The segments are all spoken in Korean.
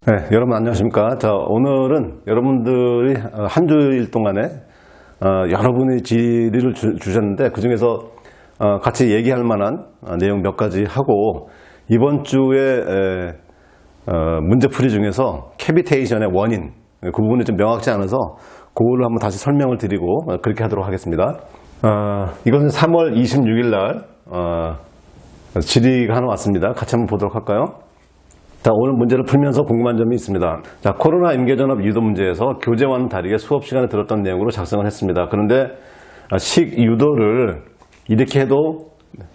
네, 여러분 안녕하십니까. 자, 오늘은 여러분들이 한 주일 동안에 여러분의 질의를 주셨는데 그 중에서 같이 얘기할 만한 내용 몇 가지 하고, 이번 주에 문제풀이 중에서 캐비테이션의 원인, 그 부분이 좀 명확치 않아서 그걸로 한번 다시 설명을 드리고 그렇게 하도록 하겠습니다. 이것은 3월 26일 날 질의가 하나 왔습니다. 같이 한번 보도록 할까요? 자, 오늘 문제를 풀면서 궁금한 점이 있습니다. 자, 코로나 임계전압 유도 문제에서 교재와는 다르게 수업 시간에 들었던 내용으로 작성을 했습니다. 그런데 식유도를 이렇게 해도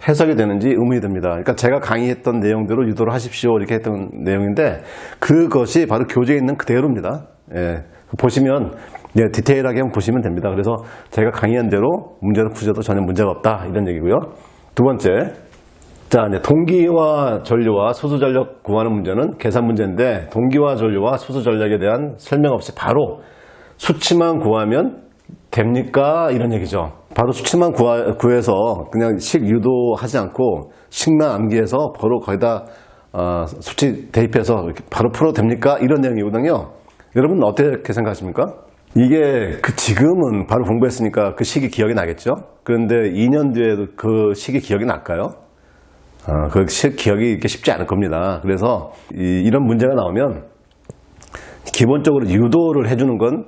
해석이 되는지 의문이 듭니다. 그러니까 제가 강의했던 내용대로 유도를 하십시오 이렇게 했던 내용인데, 그것이 바로 교재에 있는 그대로입니다. 예, 보시면 디테일하게 한번 보시면 됩니다. 그래서 제가 강의한 대로 문제를 푸셔도 전혀 문제가 없다 이런 얘기고요. 두 번째, 자, 동기와 전류와 소수 전력 구하는 문제는 계산 문제인데, 동기와 전류와 소수 전력에 대한 설명 없이 바로 수치만 구하면 됩니까? 이런 얘기죠. 바로 수치만 구해서 그냥 식 유도하지 않고 식만 암기해서 바로 거기다 수치 대입해서 바로 풀어도 됩니까? 이런 내용이거든요. 여러분 어떻게 생각하십니까? 이게 지금은 바로 공부했으니까 그 시기 기억이 나겠죠? 그런데 2년 뒤에도 그 시기 기억이 날까요? 그 기억이 이렇게 쉽지 않을 겁니다. 그래서 이런 문제가 나오면 기본적으로 유도를 해주는 건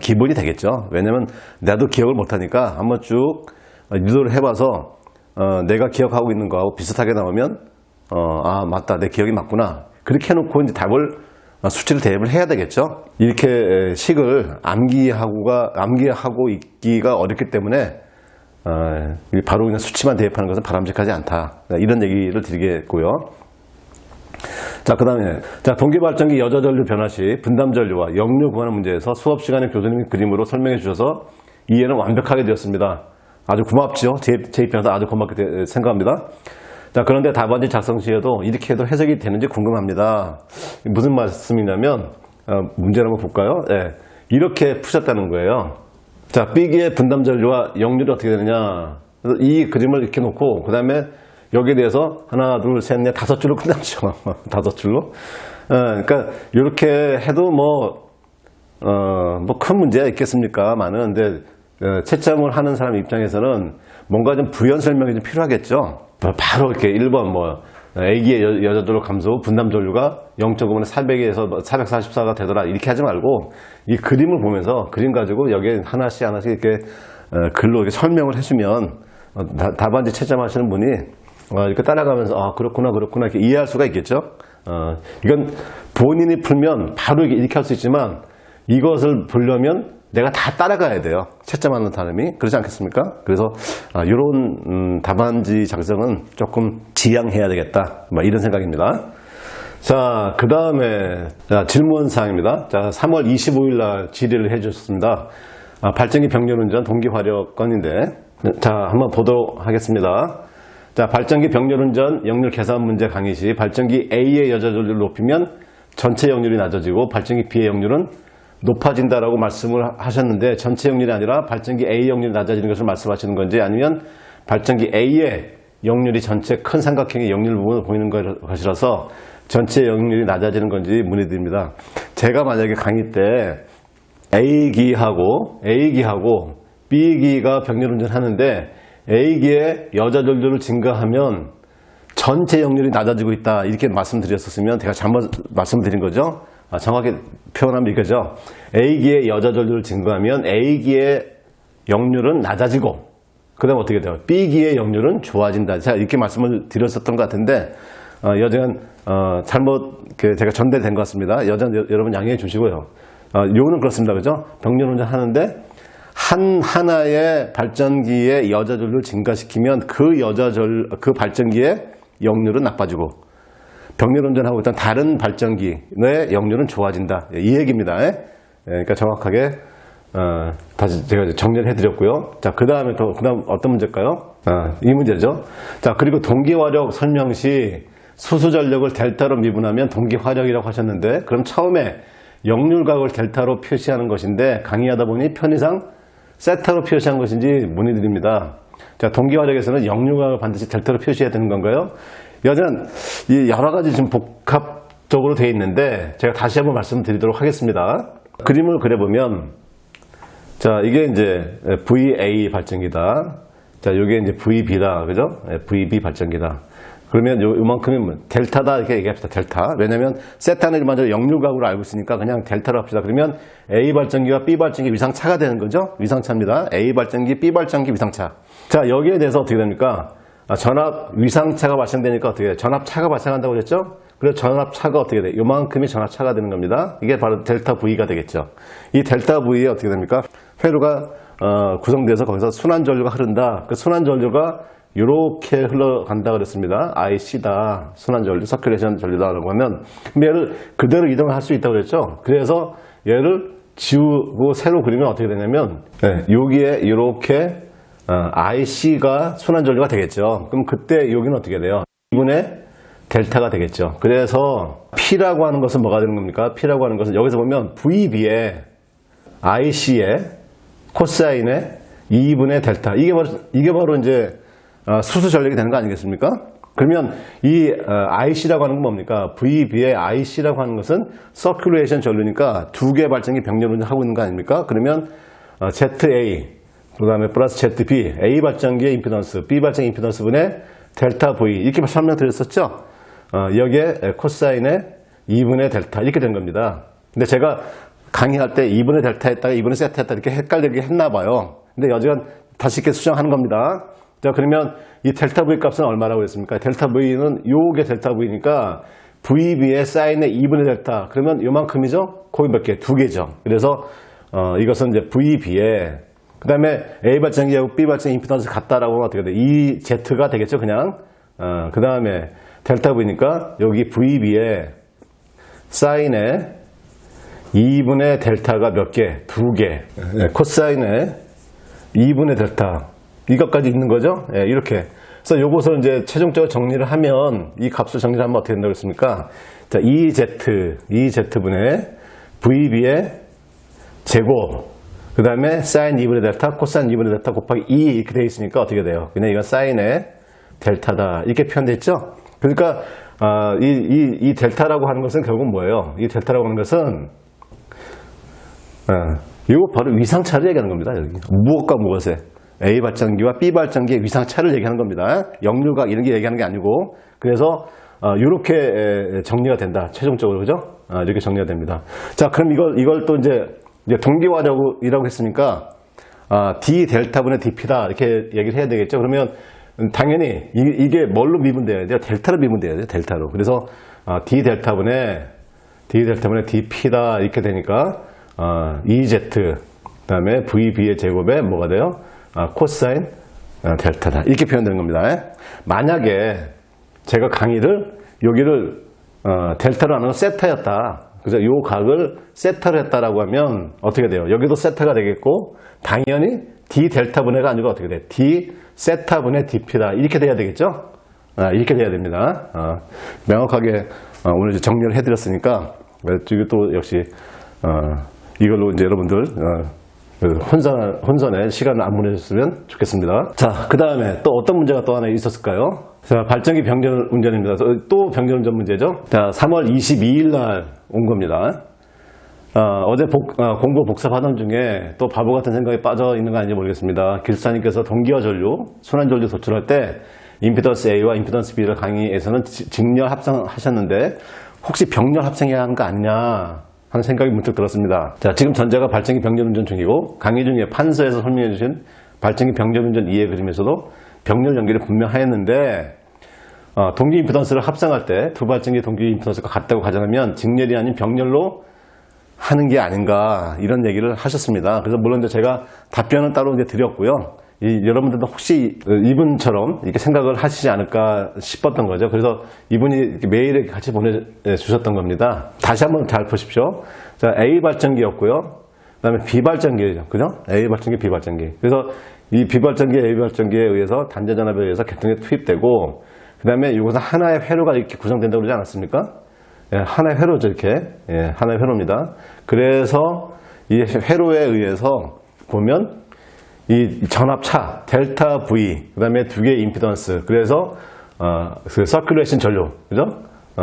기본이 되겠죠. 왜냐면 나도 기억을 못하니까 한번 쭉 유도를 해봐서 내가 기억하고 있는 거하고 비슷하게 나오면 아 맞다, 내 기억이 맞구나, 그렇게 해놓고 이제 답을 수치를 대입을 해야 되겠죠. 이렇게 식을 암기하고 있기가 어렵기 때문에 바로 그냥 수치만 대입하는 것은 바람직하지 않다, 이런 얘기를 드리겠고요. 자, 그 다음에 동기발전기 여자전류 변화 시 분담전류와 역류 구하는 문제에서 수업 시간에 교수님이 그림으로 설명해 주셔서 이해는 완벽하게 되었습니다. 아주 고맙죠. 제 입장에서 아주 고맙게 생각합니다. 자, 그런데 답안지 작성 시에도 이렇게 해도 해석이 되는지 궁금합니다. 무슨 말씀이냐면 문제를 한번 볼까요? 네, 이렇게 푸셨다는 거예요. 자, B기의 분담전류와 역률이 어떻게 되느냐. 그래서 이 그림을 이렇게 놓고 그 다음에 여기에 대해서 하나, 둘, 셋, 넷, 5줄로 끝났죠. 5줄로. 그러니까 이렇게 해도 뭐 큰 문제가 있겠습니까? 근데 채점을 하는 사람 입장에서는 뭔가 좀 부연 설명이 좀 필요하겠죠. 바로 이렇게 1번 A기의 여자전류 감소 분담전류가 0.5분의 400에서 444가 되더라 이렇게 하지 말고 이 그림을 보면서 그림 가지고 여기에 하나씩 이렇게 글로 이렇게 설명을 해주면 답안지 채점하시는 분이 이렇게 따라가면서 그렇구나 이렇게 이해할 수가 있겠죠. 이건 본인이 풀면 바로 이렇게 할 수 있지만 이것을 보려면 내가 다 따라가야 돼요. 채점하는 사람이. 그렇지 않겠습니까? 그래서 이런 답안지 작성은 조금 지양해야 되겠다, 이런 생각입니다. 자, 그 다음에 질문사항입니다. 자, 3월 25일 날 질의를 해주셨습니다. 발전기 병렬운전 동기화력 건인데, 자, 한번 보도록 하겠습니다. 자, 발전기 병렬운전 역률 계산 문제 강의 시 발전기 A의 여자전류를 높이면 전체 역률이 낮아지고 발전기 B의 역률은 높아진다라고 말씀을 하셨는데, 전체 역률이 아니라 발전기 A 역률이 낮아지는 것을 말씀하시는 건지, 아니면 발전기 A의 역률이 전체 큰 삼각형의 역률 부분을 보이는 것이라서 전체 역률이 낮아지는 건지 문의드립니다. 제가 만약에 강의 때 A기하고 B기가 병렬운전 하는데 A기의 여자전류를 증가하면 전체 역률이 낮아지고 있다 이렇게 말씀드렸었으면 제가 잘못 말씀드린 거죠. 정확히 표현하면 이거죠. A기의 여자전류를 증가하면 A기의 역률은 낮아지고, 그 다음에 어떻게 돼요? B기의 역률은 좋아진다. 자, 이렇게 말씀을 드렸었던 것 같은데 여전히 잘못 제가 전달된 것 같습니다. 여러분 양해해 주시고요. 요는 그렇습니다. 그죠? 병렬운전 하는데 하나의 발전기의 여자전류를 증가시키면 그 발전기의 역률은 나빠지고, 병렬운전하고 있던 다른 발전기의 역률은 좋아진다. 이 얘기입니다. 그러니까 정확하게 다시 제가 정리를 해드렸고요. 자, 그 다음 어떤 문제일까요? 이 문제죠. 자, 그리고 동기화력 설명 시 수수전력을 델타로 미분하면 동기화력이라고 하셨는데, 그럼 처음에 역률각을 델타로 표시하는 것인데 강의하다 보니 편의상 세타로 표시한 것인지 문의드립니다. 자, 동기화력에서는 역률각을 반드시 델타로 표시해야 되는 건가요? 여전 이 여러 가지 좀 복합 쪽으로 되어 있는데 제가 다시 한번 말씀드리도록 하겠습니다. 그림을 그려보면 자, 이게 이제 VA 발전기다. 자, 이게 이제 VB다. 그죠? VB 발전기다. 그러면 요만큼이면 델타다 이렇게 얘기합시다. 델타. 왜냐면 세타는 일반적으로 역류각으로 알고 있으니까 그냥 델타로 합시다. 그러면 A 발전기와 B 발전기 위상차가 되는 거죠. 위상차입니다. A 발전기, B 발전기 위상차. 자, 여기에 대해서 어떻게 됩니까? 전압 위상차가 발생되니까 어떻게 돼요? 전압차가 발생한다고 그랬죠? 그래서 전압차가 어떻게 돼요? 요만큼이 전압차가 되는 겁니다. 이게 바로 델타 V가 되겠죠. 이 델타 V에 어떻게 됩니까? 회로가 구성돼서 거기서 순환전류가 흐른다. 그 순환전류가 이렇게 흘러간다 그랬습니다. IC다. 순환전류, 서큘레이션 전류다라고 하면 얘를 그대로 이동할 수 있다고 그랬죠. 그래서 얘를 지우고 새로 그리면 어떻게 되냐면 여기에 이렇게 IC가 순환전류가 되겠죠. 그럼 그때 여기는 어떻게 돼요? 2분의 델타가 되겠죠. 그래서 P라고 하는 것은 뭐가 되는 겁니까? P라고 하는 것은 여기서 보면 VB에 IC에 코사인에 2분의 델타. 이게 바로 이제 수수 전력이 되는 거 아니겠습니까? 그러면 이 IC라고 하는 건 뭡니까? VB의 IC라고 하는 것은 서큘레이션 전류니까 두 개의 발전기 병렬 운전하고 있는 거 아닙니까? 그러면 ZA 그 다음에 플러스 ZB A 발전기의 임피던스 B 발전기 임피던스분의 델타 V 이렇게 설명드렸었죠? 여기에 코사인의 2분의 델타 이렇게 된 겁니다. 근데 제가 강의할 때 2분의 델타 했다가 2분의 세타 했다 이렇게 헷갈리게 했나 봐요. 근데 여지간 다시 이렇게 수정하는 겁니다. 자, 그러면 이 델타 V 값은 얼마라고 했습니까? 델타 V는 요게 델타 V니까 VB의 사인의 2분의 델타. 그러면 요만큼이죠? 거기 몇 개? 두 개죠. 그래서 이것은 이제 VB에 그 다음에 A 발전기하고 B 발전기 임피던스 같다라고 하면 어떻게 돼? 이 Z가 되겠죠, 그냥. 그 다음에 델타 V니까 여기 VB에 사인의 2분의 델타가 몇 개? 두 개. 코사인의 2분의 델타. 이것까지 있는 거죠? 예, 이렇게. 그래서 요것을 이제 최종적으로 정리를 하면 이 값을 정리를 하면 어떻게 된다고 했습니까? 자, EZ분의 VB의 제곱. 그 다음에 사인 2분의 델타, 코사인 2분의 델타 곱하기 2 이렇게 되어 있으니까 어떻게 돼요? 그냥 이건 사인의 델타다. 이렇게 표현되어 있죠? 그러니까, 이 델타라고 하는 것은 결국은 뭐예요? 이 델타라고 하는 것은, 이거 바로 위상차를 얘기하는 겁니다. 여기. 무엇과 무엇에? A 발전기와 B 발전기의 위상차를 얘기하는 겁니다. 역류각 이런 게 얘기하는 게 아니고. 그래서 이렇게 정리가 된다. 최종적으로 그죠? 이렇게 정리가 됩니다. 자, 그럼 이걸 또 이제 동기화력이라고 했으니까 D 델타분의 DP다 이렇게 얘기를 해야 되겠죠. 그러면 당연히 이게 뭘로 미분돼야 돼요? 델타로 미분돼야 돼요. 델타로. 그래서 D 델타분의 DP다 이렇게 되니까 EZ 그다음에 VB의 제곱에 뭐가 돼요? 코사인 델타다 이렇게 표현되는 겁니다. 만약에 제가 강의를 여기를 델타로 하는 건 세타였다. 그래서 이 각을 세타로 했다라고 하면 어떻게 돼요? 여기도 세타가 되겠고 당연히 D 델타분해가 아니고 어떻게 돼? D 세타분의 DP다 이렇게 돼야 되겠죠? 이렇게 돼야 됩니다. 명확하게 오늘 이제 정리를 해드렸으니까 또 역시 이걸로 이제 여러분들 혼선에 시간을 안 보내셨으면 좋겠습니다. 자, 그 다음에 또 어떤 문제가 또 하나 있었을까요? 자, 발전기 병렬 운전입니다. 또 병렬 운전 문제죠. 자, 3월 22일 날 온 겁니다. 어제 공부 복습하던 중에 또 바보 같은 생각에 빠져 있는 거 아닌지 모르겠습니다. 길사님께서 동기화 전류, 순환 전류 도출할 때 임피던스 A와 임피던스 B를 강의에서는 직렬 합성하셨는데 혹시 병렬 합성해야 하는 거 아니냐 하는 생각이 문득 들었습니다. 자, 지금 전자가 발전기 병렬 운전 중이고 강의 중에 판서에서 설명해 주신 발전기 병렬 운전 이해 그림에서도 병렬 연결이 분명하였는데 동기 임피던스를 합성할 때 두 발전기 동기 임피던스가 같다고 가정하면 직렬이 아닌 병렬로 하는 게 아닌가 이런 얘기를 하셨습니다. 그래서 물론 이제 제가 답변은 따로 이제 드렸고요. 여러분들도 혹시 이분처럼 이렇게 생각을 하시지 않을까 싶었던 거죠. 그래서 이분이 이렇게 메일에 같이 보내주셨던 겁니다. 다시 한번 잘 보십시오. 자, A 발전기였고요. 그 다음에 B 발전기죠. 그죠? A 발전기, B 발전기. 그래서 이 B 발전기, A 발전기에 의해서 단자전압에 의해서 계통에 투입되고, 그 다음에 이것은 하나의 회로가 이렇게 구성된다고 그러지 않았습니까? 예, 하나의 회로죠, 이렇게. 예, 하나의 회로입니다. 그래서 이 회로에 의해서 보면 이 전압차, 델타 V, 그 다음에 두 개의 임피던스. 그래서, 그 서큘레이션 전류, 그죠?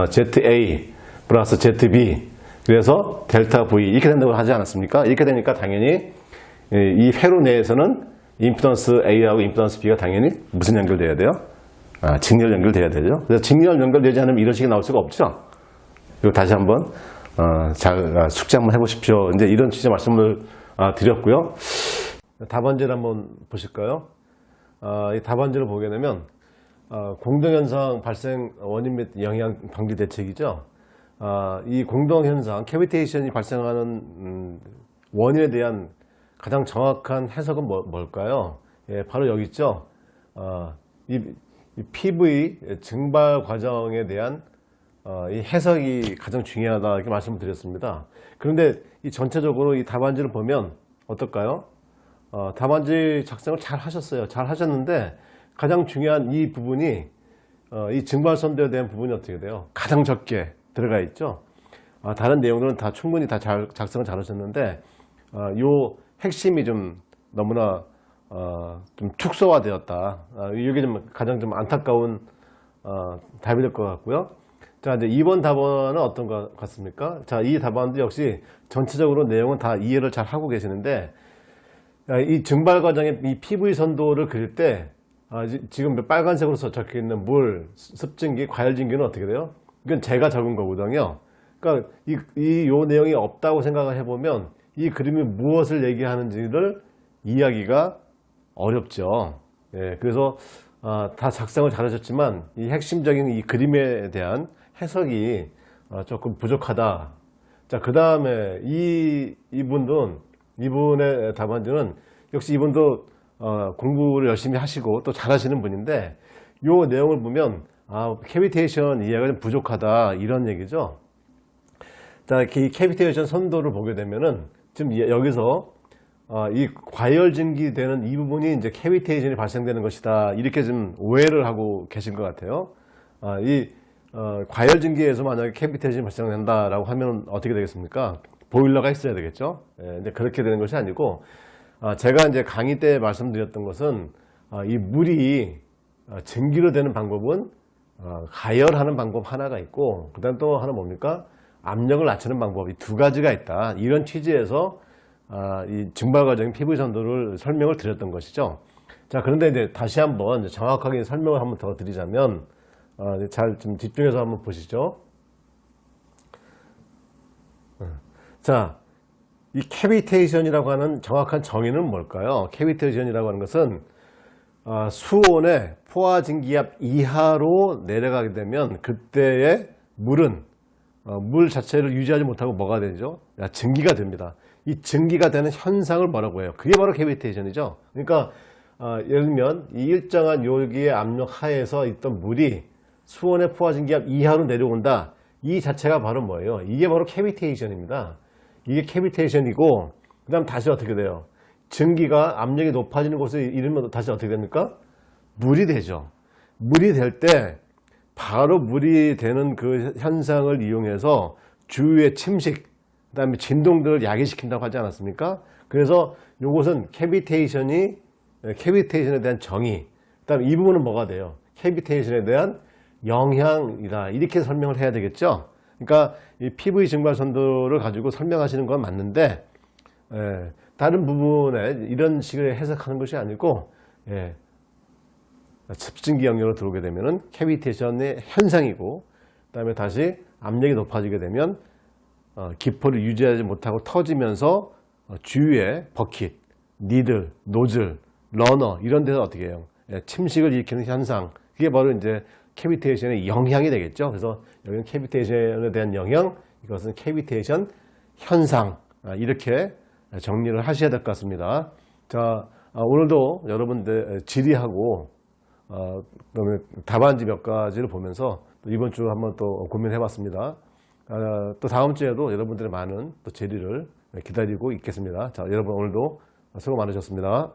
ZA 플러스 ZB 그래서 델타 V 이렇게 된다고 하지 않았습니까? 이렇게 되니까 당연히 이 회로 내에서는 임피던스 A하고 임피던스 B가 당연히 무슨 연결돼야 돼요? 직렬 연결돼야 되죠. 그래서 직렬 연결되지 않으면 이런 식이 나올 수가 없죠. 그리고 다시 한번 잘 숙제 한번 해보십시오. 이제 이런 취지의 말씀을 드렸고요. 답안지를 한번 보실까요? 이 답안지를 보게 되면 공동현상 발생 원인 및 영향 방지 대책이죠. 이 공동현상 캐비테이션이 발생하는 원인에 대한 가장 정확한 해석은 뭘까요? 예, 바로 여기 있죠. 이 PV 증발 과정에 대한 이 해석이 가장 중요하다 이렇게 말씀을 드렸습니다. 그런데 이 전체적으로 이 답안지를 보면 어떨까요? 답안지 작성을 잘 하셨어요. 잘 하셨는데 가장 중요한 이 부분이 이 증발 선도에 대한 부분이 어떻게 돼요? 가장 적게 들어가 있죠. 다른 내용들은 다 충분히 다 작성을 잘 하셨는데 요 핵심이 좀 너무나 좀 축소화되었다. 이게 좀 가장 좀 안타까운 답이 될 것 같고요. 자, 이제 2번 답안은 어떤 것 같습니까? 자, 이 답안도 역시 전체적으로 내용은 다 이해를 잘 하고 계시는데 이 증발 과정의 이 PV 선도를 그릴 때 지금 빨간색으로 적혀 있는 물, 습증기, 과열증기는 어떻게 돼요? 이건 제가 적은 거거든요. 그러니까 요 내용이 없다고 생각을 해보면 이 그림이 무엇을 얘기하는지를 이해하기가 어렵죠. 예, 그래서 다 작성을 잘하셨지만 이 핵심적인 이 그림에 대한 해석이 조금 부족하다. 자, 그 다음에 이분의 답안지는 역시 이분도 공부를 열심히 하시고 또 잘하시는 분인데 요 내용을 보면 캐비테이션 이해가 좀 부족하다 이런 얘기죠. 자, 이 캐비테이션 선도를 보게 되면은 지금 여기서 이 과열 증기되는 이 부분이 이제 캐비테이션이 발생되는 것이다 이렇게 좀 오해를 하고 계신 것 같아요. 과열 증기에서 만약에 캐비테이션이 발생된다라고 하면 어떻게 되겠습니까? 보일러가 있어야 되겠죠. 예, 이제 그렇게 되는 것이 아니고 제가 이제 강의 때 말씀드렸던 것은 이 물이 증기로 되는 방법은 가열하는 방법 하나가 있고 그다음 또 하나 뭡니까? 압력을 낮추는 방법 이 두 가지가 있다. 이런 취지에서 이 증발 과정의 PV 선도를 설명을 드렸던 것이죠. 자, 그런데 이제 다시 한번 정확하게 설명을 한번 더 드리자면 잘 좀 집중해서 한번 보시죠. 자, 이 캐비테이션이라고 하는 정확한 정의는 뭘까요? 캐비테이션이라고 하는 것은 수온의 포화 증기압 이하로 내려가게 되면 그때의 물은 물 자체를 유지하지 못하고 뭐가 되죠? 증기가 됩니다. 이 증기가 되는 현상을 뭐라고 해요? 그게 바로 캐비테이션이죠. 그러니까 예를 들면 이 일정한 요기의 압력 하에서 있던 물이 수온의 포화 증기압 이하로 내려온다. 이 자체가 바로 뭐예요? 이게 바로 캐비테이션입니다. 이게 캐비테이션이고 그 다음 다시 어떻게 돼요? 증기가 압력이 높아지는 곳을 이르면 다시 어떻게 됩니까? 물이 되죠. 물이 될 때 바로 물이 되는 그 현상을 이용해서 주위의 침식 그 다음에 진동들을 야기시킨다고 하지 않았습니까? 그래서 이것은 캐비테이션에 대한 정의 그 다음에 이 부분은 뭐가 돼요? 캐비테이션에 대한 영향이다 이렇게 설명을 해야 되겠죠. 그러니까 이 PV 증발 선도를 가지고 설명하시는 건 맞는데 다른 부분에 이런 식으로 해석하는 것이 아니고 습증기 영역으로 들어오게 되면 캐비테이션의 현상이고 그 다음에 다시 압력이 높아지게 되면 기포를 유지하지 못하고 터지면서 주위에 버킷, 니들, 노즐, 러너 이런 데서 어떻게 해요? 침식을 일으키는 현상 그게 바로 이제 캐비테이션의 영향이 되겠죠. 그래서 여기는 캐비테이션에 대한 영향 이것은 캐비테이션 현상 이렇게 정리를 하셔야 될 것 같습니다. 자, 오늘도 여러분들 질의하고 그다음에 답안지 몇 가지를 보면서 또 이번 주 한번 또 고민해 봤습니다. 또 다음 주에도 여러분들의 많은 또 질의를 기다리고 있겠습니다. 자, 여러분 오늘도 수고 많으셨습니다.